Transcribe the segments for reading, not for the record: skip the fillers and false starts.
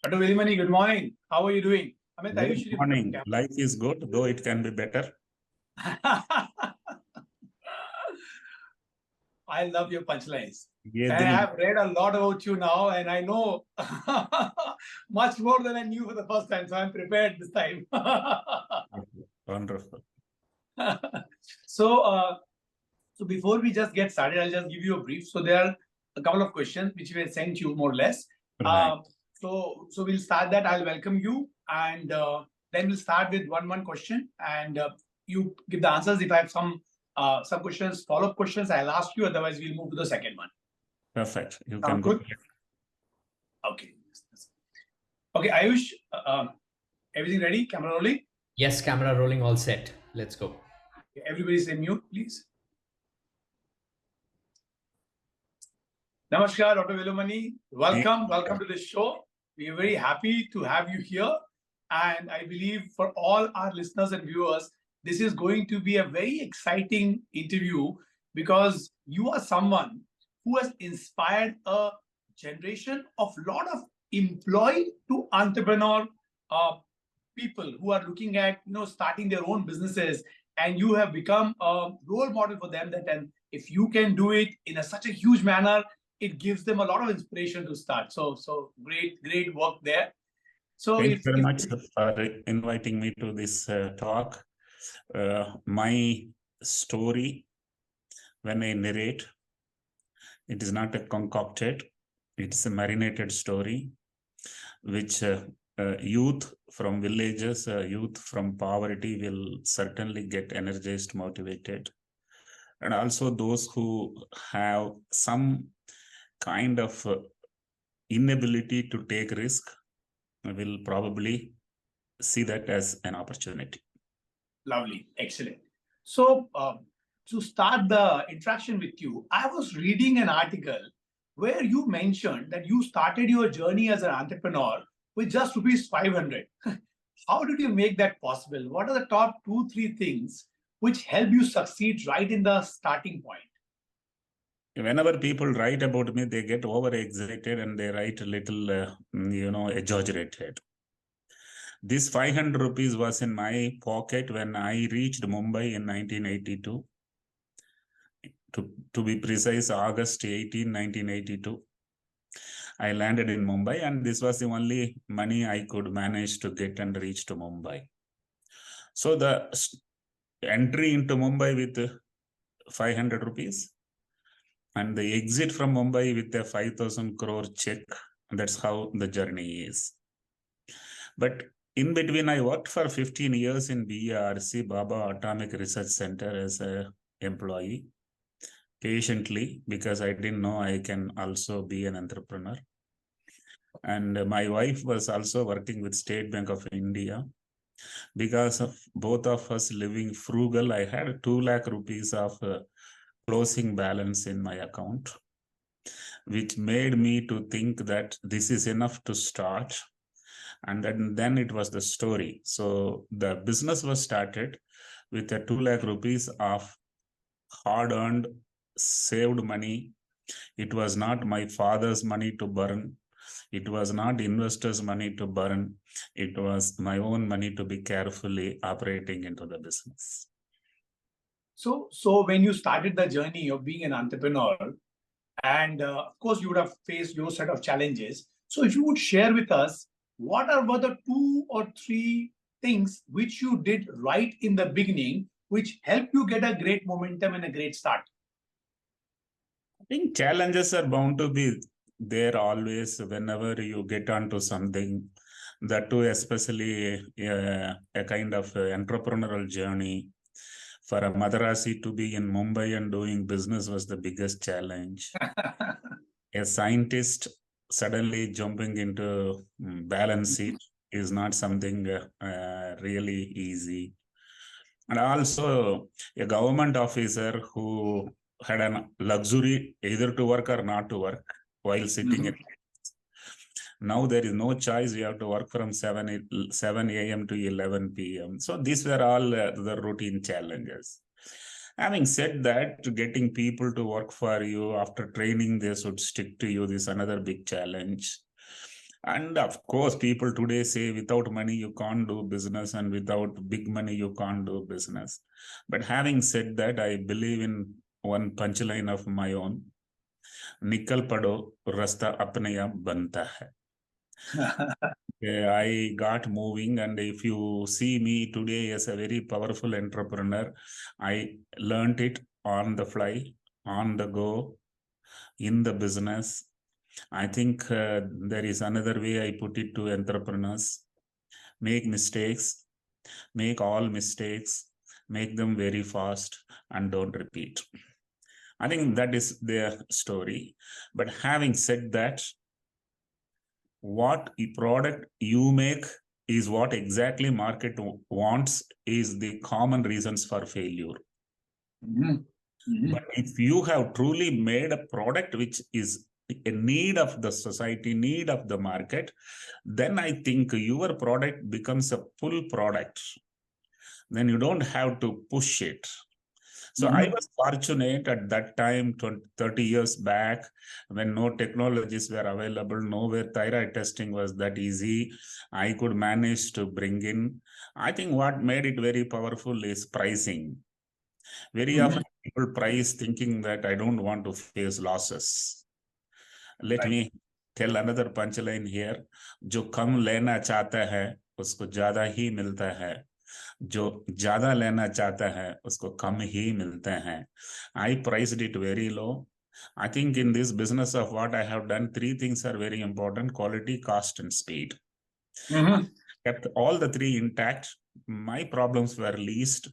Dr. Velumani, good morning. How are you doing? Amit, are you Good shooting morning. from Life is good, though it can be better. camera? I love your punchlines. ये And I दिन have read a lot about you now, and I know much more than I knew for the first time. So I'm prepared this time. wonderful. so, so before we just get started, I'll just give you a brief. So there are a couple of questions which we have sent you more or less. Right. So we'll start that. I'll welcome you, and then we'll start with one question, and you give the answers. If I have some questions, follow-up questions, I'll ask you. Otherwise, we'll move to the second one. Perfect. You Sound can go. good? Okay. Okay, Ayush, everything ready? Camera rolling? Yes, camera rolling, all set. Let's go. Everybody say mute, please. Namaskar, Dr. Velumani. Welcome to the show. We are very happy to have you here. And I believe for all our listeners and viewers, this is going to be a very exciting interview because you are someone who has inspired a generation of lot of employee to entrepreneur people who are looking at starting their own businesses, and you have become a role model for them. That and if you can do it in such a huge manner, it gives them a lot of inspiration to start. So great work there. So Thank you very much for inviting me to this talk. My story, when I narrate, it is not a concocted, it's a marinated story, which youth from villages, youth from poverty will certainly get energized, motivated. And also those who have some kind of inability to take risk will probably see that as an opportunity. Lovely, excellent. So to start the interaction with you, I was reading an article where you mentioned that you started your journey as an entrepreneur with just rupees 500. How did you make that possible? What are the top 2-3 things which help you succeed right in the starting point? Whenever people write about me, they get over-excited and they write a little, exaggerated. This 500 rupees was in my pocket when I reached Mumbai in 1982. To be precise, August 18, 1982. I landed in Mumbai, and this was the only money I could manage to get and reach to Mumbai. So the entry into Mumbai with 500 rupees and the exit from Mumbai with a 5,000 crore check. That's how the journey is. But in between, I worked for 15 years in BARC, Baba Atomic Research Center, as an employee, patiently, because I didn't know I can also be an entrepreneur. And my wife was also working with State Bank of India. Because of both of us living frugal, I had 2 lakh rupees of closing balance in my account, which made me to think that this is enough to start. And then it was the story. So the business was started with a 2 lakh rupees of hard-earned, saved money. It was not my father's money to burn. It was not investors' money to burn. It was my own money to be carefully operating into the business. So when you started the journey of being an entrepreneur, and of course you would have faced your set of challenges. So if you would share with us, what were the 2 or 3 things which you did right in the beginning, which helped you get a great momentum and a great start? I think challenges are bound to be there always whenever you get onto something. That too, especially a kind of entrepreneurial journey. For a Madarasi to be in Mumbai and doing business was the biggest challenge. A scientist suddenly jumping into balance sheet is not something really easy. And also a government officer who had a luxury either to work or not to work while sitting at now there is no choice. We have to work from 7 a.m. to 11 p.m. So these were all the routine challenges. Having said that, getting people to work for you after training, they should stick to you. This is another big challenge. And of course, people today say without money you can't do business, and without big money you can't do business. But having said that, I believe in one punchline of my own: निकल पड़ो, रास्ता अपने आप बनता है. I got moving, and if you see me today as a very powerful entrepreneur, I learned it on the fly, on the go, in the business. I think there is another way I put it to entrepreneurs: make mistakes, make all mistakes, make them very fast, and don't repeat. I think that is their story. But having said that, what product you make is what exactly market wants is the common reasons for failure. But if you have truly made a product which is a need of the society, need of the market, then I think your product becomes a pull product. Then you don't have to push it. So I was fortunate at that time, 30 years back, when no technologies were available, nowhere thyroid testing was that easy. I could manage to bring in. I think what made it very powerful is pricing. Very often people price thinking that I don't want to face losses. Let me tell another punchline here. जो कम लेना चाहता है उसको ज्यादा ही मिलता है, जो ज्यादा लेना चाहता है उसको कम ही मिलते हैं. I priced it very low. I think in this business of what I have done, three things are very important: quality, cost, and speed. Kept all the three intact. My problems were least.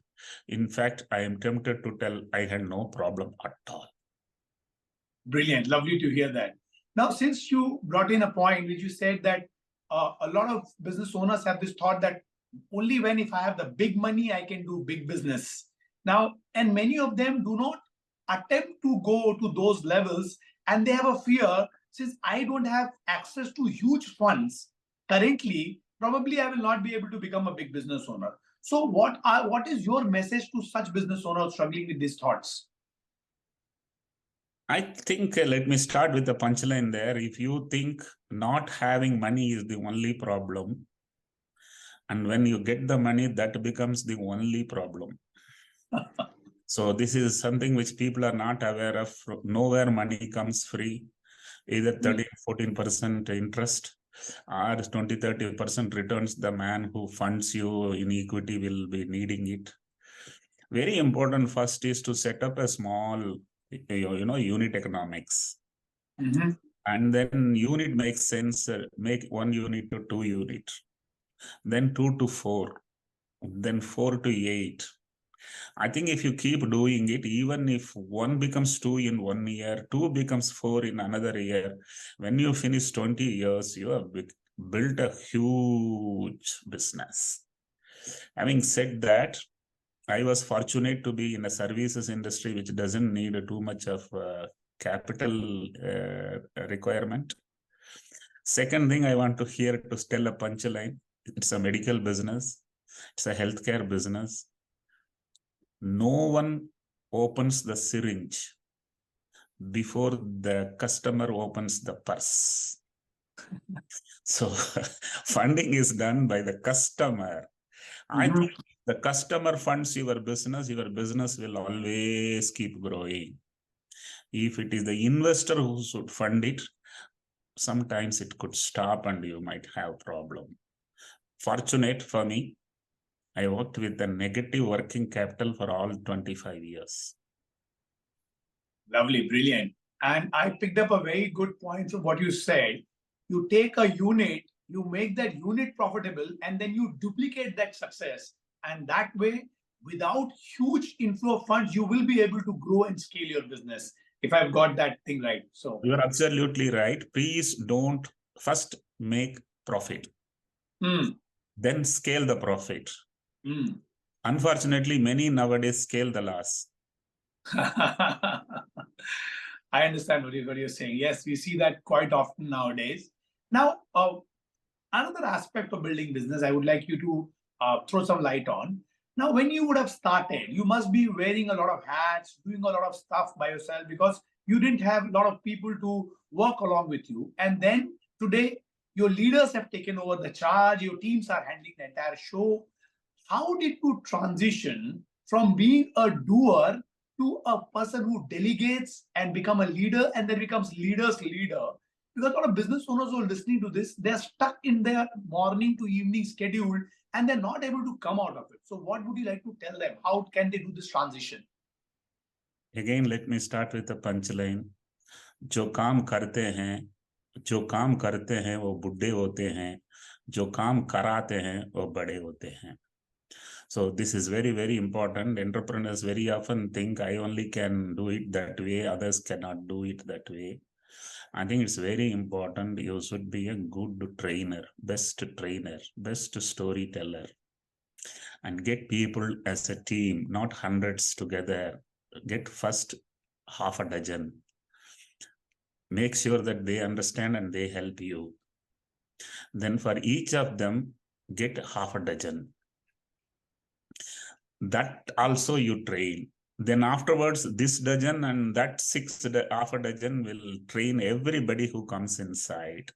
In fact, I am tempted to tell I had no problem at all. Brilliant. Lovely to hear that. Now, since you brought in a point which you said that a lot of business owners have this thought that only when if I have the big money, I can do big business. Now, and many of them do not attempt to go to those levels, and they have a fear, since I don't have access to huge funds currently, probably I will not be able to become a big business owner. So what is your message to such business owners struggling with these thoughts? I think let me start with the punchline there. If you think not having money is the only problem, and when you get the money, that becomes the only problem. So this is something which people are not aware of. Nowhere money comes free. Either 13-14% interest or 20-30% returns. The man who funds you in equity will be needing it. Very important first is to set up a small unit economics. And then unit makes sense, make 1 unit to 2 unit, then 2 to 4, then 4 to 8. I think if you keep doing it, even if 1 becomes 2 in 1 year, 2 becomes 4 in another year, when you finish 20 years, you have built a huge business. Having said that, I was fortunate to be in a services industry which doesn't need too much of capital requirement. Second thing I want to hear to tell a punchline: it's a medical business, it's a healthcare business. No one opens the syringe before the customer opens the purse. So funding is done by the customer. I think the customer funds your business will always keep growing. If it is the investor who should fund it, sometimes it could stop and you might have problem. Fortunate for me, I worked with a negative working capital for all 25 years. Lovely, brilliant. And I picked up a very good point of what you said. You take a unit, you make that unit profitable, and then you duplicate that success. And that way, without huge inflow of funds, you will be able to grow and scale your business, if I've got that thing right. So you're absolutely right. Please don't first make profit, then scale the profit. Unfortunately, many nowadays scale the loss. I understand what you're saying. Yes, we see that quite often nowadays. Now, another aspect of building business I would like you to throw some light on. Now, when you would have started, you must be wearing a lot of hats, doing a lot of stuff by yourself, because you didn't have a lot of people to work along with you. And then today, Your leaders have taken over the charge. Your teams are handling the entire show. How did you transition from being a doer to a person who delegates and become a leader and then becomes leader's leader? Because a lot of business owners who are listening to this, they're stuck in their morning to evening schedule and they're not able to come out of it. So what would you like to tell them? How can they do this transition? Again, let me start with the punchline. जो काम करते हैं वो बुढ़े होते हैं, जो काम कराते हैं वो बड़े होते हैं. So this is very, very important. Entrepreneurs very often think I only can do it that way, others cannot do it that way. I think it's very important. You should be a good trainer, best storyteller, and get people as a team, not hundreds together. Get first half a dozen. Make sure that they understand and they help you. Then for each of them, get half a dozen. That also you train. Then afterwards, this dozen and that half a dozen will train everybody who comes inside.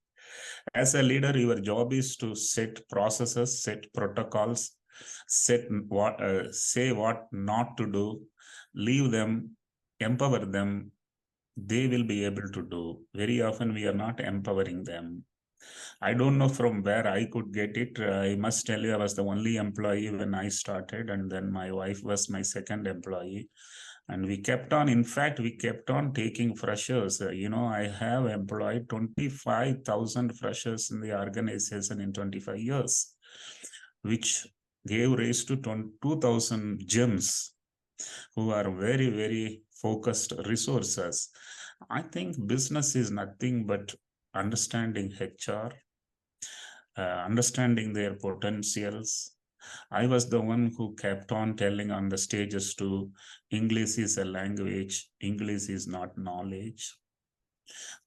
As a leader, your job is to set processes, set protocols, say what not to do, leave them, empower them. They will be able to do. Very often we are not empowering them. I don't know from where I could get it. I must tell you, I was the only employee when I started, and then my wife was my second employee. And we kept on, in fact, we kept on taking freshers. I have employed 25,000 freshers in the organization in 25 years, which gave rise to 2,000 gems who are very, very focused resources. I think business is nothing but understanding HR, understanding their potentials. I was the one who kept on telling on the stages to English is a language, English is not knowledge.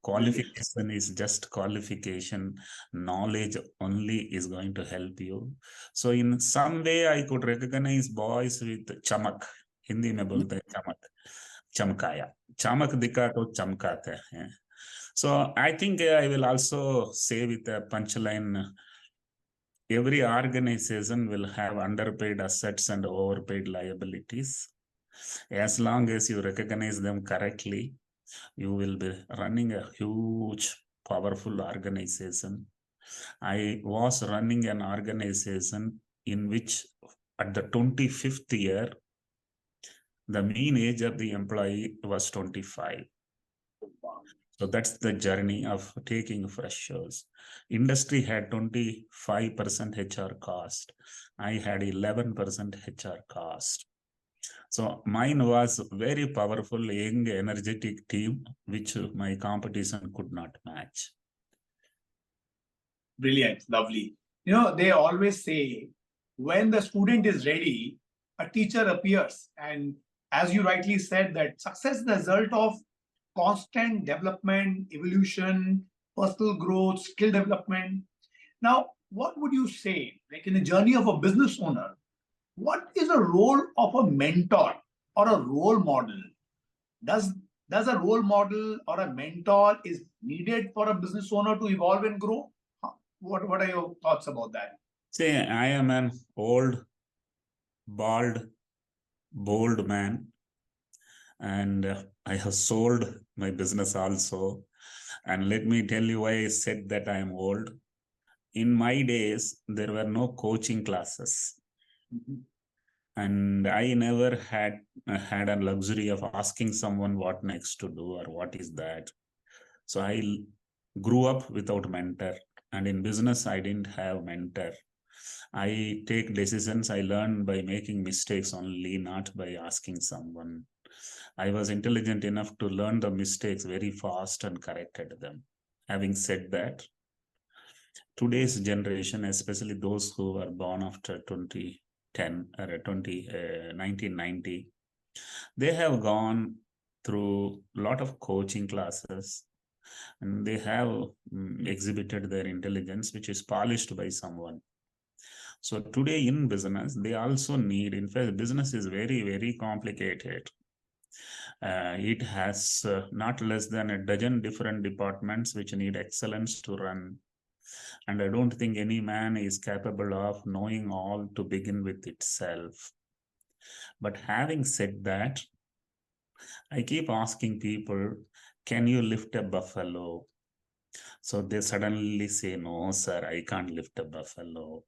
Qualification is just qualification. Knowledge only is going to help you. So in some way, I could recognize boys with chamak. Hindi में बोलते हैं chamak, chamkaya. Chamak दिखा तो चमकाते हैं. So I think I will also say with a punchline, every organization will have underpaid assets and overpaid liabilities. As long as you recognize them correctly, you will be running a huge, powerful organization. I was running an organization in which at the 25th year, the mean age of the employee was 25. So that's the journey of taking freshers. Industry had 25% HR cost. I had 11% HR cost. So mine was very powerful, young, energetic team, which my competition could not match. Brilliant, lovely. They always say when the student is ready, a teacher appears. And as you rightly said, that success is the result of constant development, evolution, personal growth, skill development. Now, what would you say, like in the journey of a business owner, what is the role of a mentor or a role model? Does a role model or a mentor is needed for a business owner to evolve and grow? What are your thoughts about that? See, I am an old, bald, bold man, and I have sold my business also. And let me tell you why I said that I am old. In my days, there were no coaching classes. Mm-hmm. And I never had a luxury of asking someone what next to do or what is that. So I grew up without mentor. And in business, I didn't have mentor. I take decisions I learn by making mistakes only, not by asking someone. I was intelligent enough to learn the mistakes very fast and corrected them. Having said that, today's generation, especially those who were born after 2010 or 1990, they have gone through a lot of coaching classes, and they have exhibited their intelligence, which is polished by someone. So today in business, they also need, in fact, business is very, very complicated. It has not less than a dozen different departments which need excellence to run. And I don't think any man is capable of knowing all to begin with itself. But having said that, I keep asking people, can you lift a buffalo? So they suddenly say, no, sir, I can't lift a buffalo.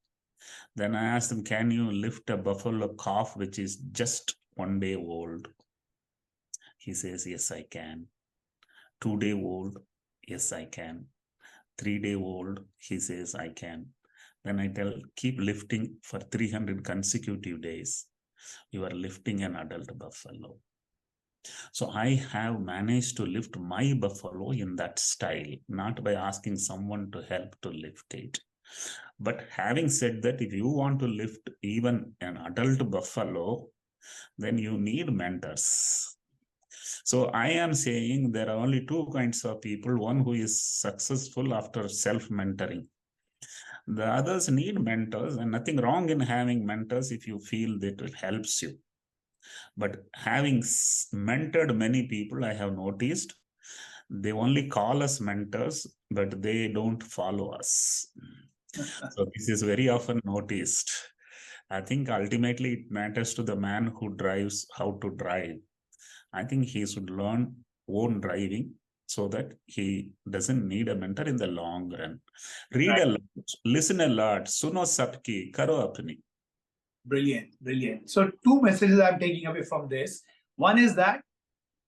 Then I ask them, can you lift a buffalo calf which is just 1 day old? He says, yes, I can. 2 day old, yes, I can. 3 day old, he says, I can. Then I tell, keep lifting for 300 consecutive days. You are lifting an adult buffalo. So I have managed to lift my buffalo in that style, not by asking someone to help to lift it. But having said that, if you want to lift even an adult buffalo, then you need mentors. So I am saying there are only two kinds of people, one who is successful after self-mentoring. The others need mentors, and nothing wrong in having mentors if you feel that it helps you. But having mentored many people, I have noticed, they only call us mentors, but they don't follow us. So this is very often noticed. I think ultimately it matters to the man who drives how to drive. I think he should learn own driving so that he doesn't need a mentor in the long run. Read a lot, listen a lot, suno sabki, karo apni. Brilliant, brilliant. So two messages I'm taking away from this. One is that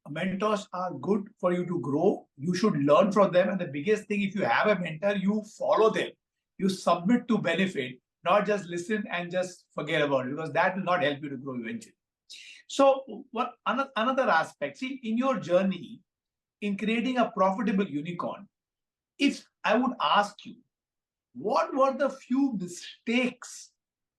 mentors are good for you to grow. You should learn from them. And the biggest thing, if you have a mentor, you follow them. You submit to benefit, not just listen and just forget about it, because that will not help you to grow eventually. So what another aspect, see, in your journey in creating a profitable unicorn, if I would ask you, what were the few mistakes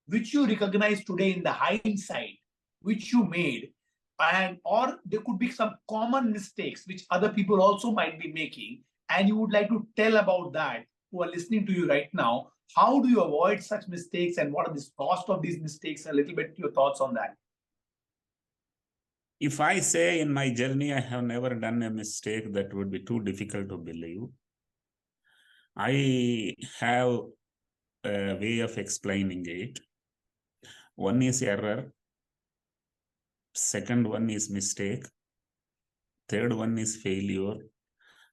which you recognize today in the hindsight, which you made, and or there could be some common mistakes which other people also might be making, and you would like to tell about that who are listening to you right now? How do you avoid such mistakes, and what are the cost of these mistakes? A little bit your thoughts on that. If I say in my journey I have never done a mistake, that would be too difficult to believe. I have a way of explaining it. One is error, second one is mistake, third one is failure,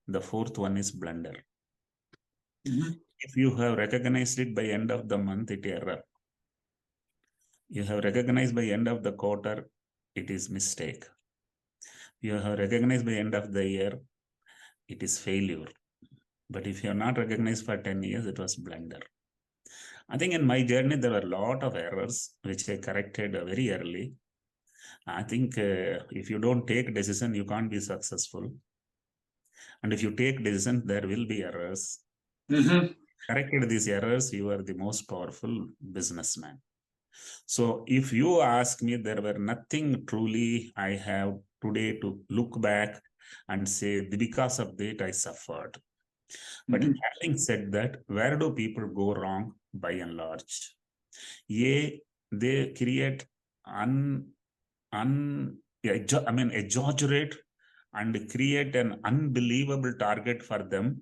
the fourth one is blunder. If you have recognized it by end of the month, it error. You have recognized by end of the quarter, it is mistake. You have recognized by end of the year, it is failure. But if you have not recognized for 10 years, it was blunder. I think in my journey, there were a lot of errors which I corrected very early. I think if you don't take decision, you can't be successful. And if you take decision, there will be errors. Corrected these errors, you are the most powerful businessman. So if you ask me, there were nothing truly I have today to look back and say, because of that, I suffered. But having said that, where do people go wrong by and large? They create exaggerate and create an unbelievable target for them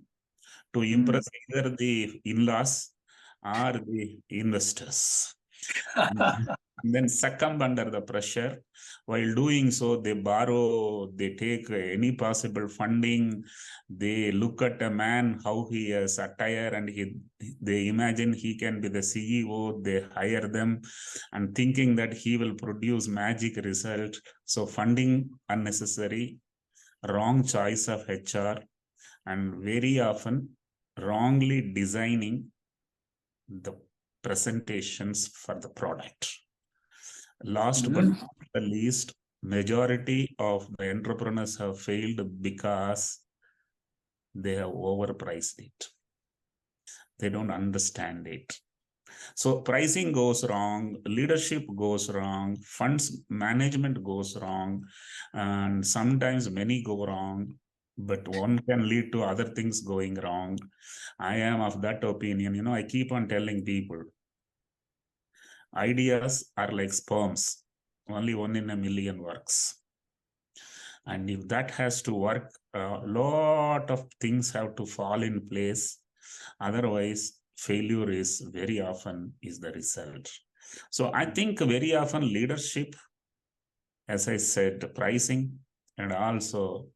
to impress either the in-laws or the investors. And then succumb under the pressure. While doing so, they borrow, they take any possible funding. They look at a man, how he is attire, and they imagine he can be the CEO. They hire them and thinking that he will produce magic result. So funding unnecessary, wrong choice of HR, and very often wrongly designing the presentations for the product. Last but not the least, majority of the entrepreneurs have failed because they have overpriced it. They don't understand it. So pricing goes wrong, leadership goes wrong, funds management goes wrong, and sometimes many go wrong, but one can lead to other things going wrong. I am of that opinion. I keep on telling people, ideas are like sperms, only 1 in a million works. And if that has to work, a lot of things have to fall in place. Otherwise, failure is very often is the result. So I think very often leadership, as I said, pricing and also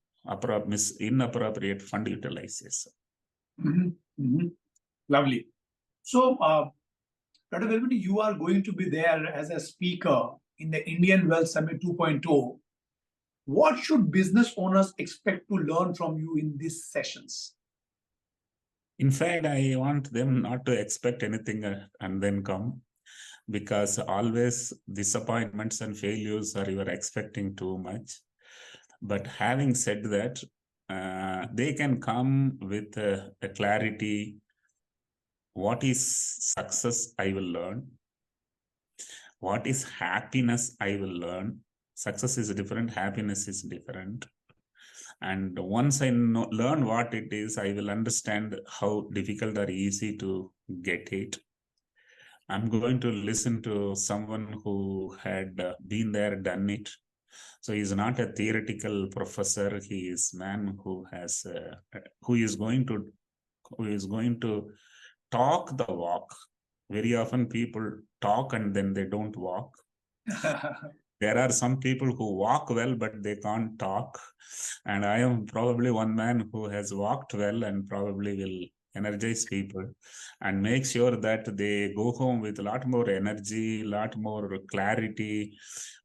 inappropriate fund utilization. Lovely. So, Dr. Velumani, you are going to be there as a speaker in the Indian Wealth Summit 2.0. What should business owners expect to learn from you in these sessions? In fact, I want them not to expect anything and then come, because always disappointments and failures are you are expecting too much. But having said that, they can come with a clarity. What is success? I will learn. What is happiness? I will learn. Success is different. Happiness is different. And once I learn what it is, I will understand how difficult or easy to get it. I'm going to listen to someone who had been there, done it. So he's not a theoretical professor. He is man who has, who is going to talk the walk. Very often people talk and then they don't walk. There are some people who walk well, but they can't talk. And I am probably one man who has walked well and probably will energize people and make sure that they go home with a lot more energy, a lot more clarity.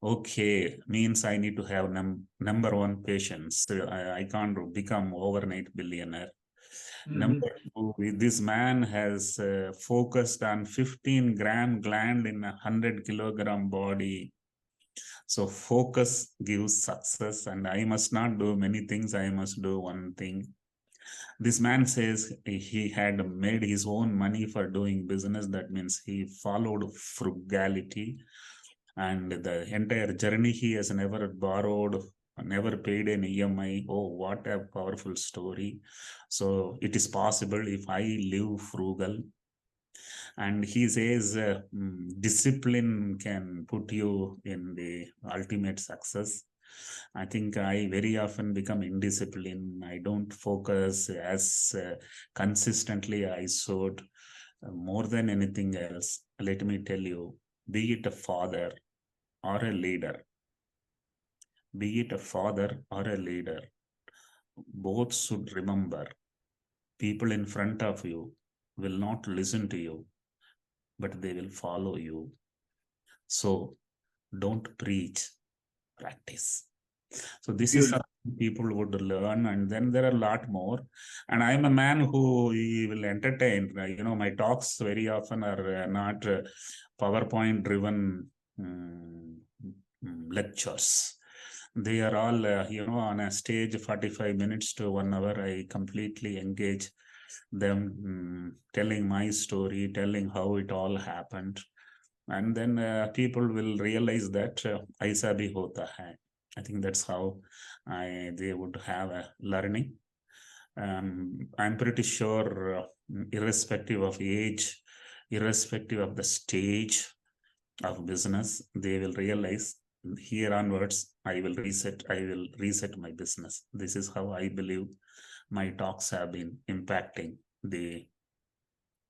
Okay, means I need to have number one patience. I can't become overnight billionaire. Number two, this man has focused on 15-gram gland in a 100-kilogram body. So focus gives success, and I must not do many things. I must do one thing. This man says he had made his own money for doing business. That means he followed frugality, and the entire journey he has never borrowed, never paid an EMI. Oh, what a powerful story. So it is possible if I live frugal. And he says discipline can put you in the ultimate success. I think I very often become indisciplined. I don't focus as consistently I should. More than anything else, let me tell you, be it a father or a leader, both should remember people in front of you will not listen to you, but they will follow you. So don't preach, practice. So this is something people would learn, and then there are a lot more. And I'm a man who will entertain. My talks very often are not PowerPoint driven lectures. They are all, on a stage 45 minutes to 1 hour. I completely engage them, telling my story, telling how it all happened. And then people will realize that aisa bhi hota hai. I think that's how they would have a learning. I'm pretty sure, irrespective of age, irrespective of the stage of business, they will realize here onwards, I will reset my business. This is how I believe my talks have been impacting the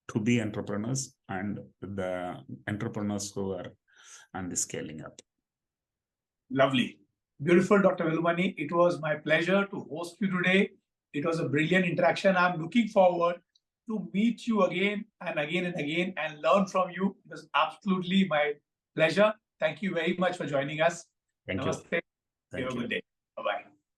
to-be entrepreneurs and the entrepreneurs who are on the scaling up. Lovely. Beautiful, Dr. Velumani. It was my pleasure to host you today. It was a brilliant interaction. I'm looking forward to meet you again and again and again and learn from you. It was absolutely my pleasure. Thank you very much for joining us. Thank Namaste. you. Have a good day. Bye-bye.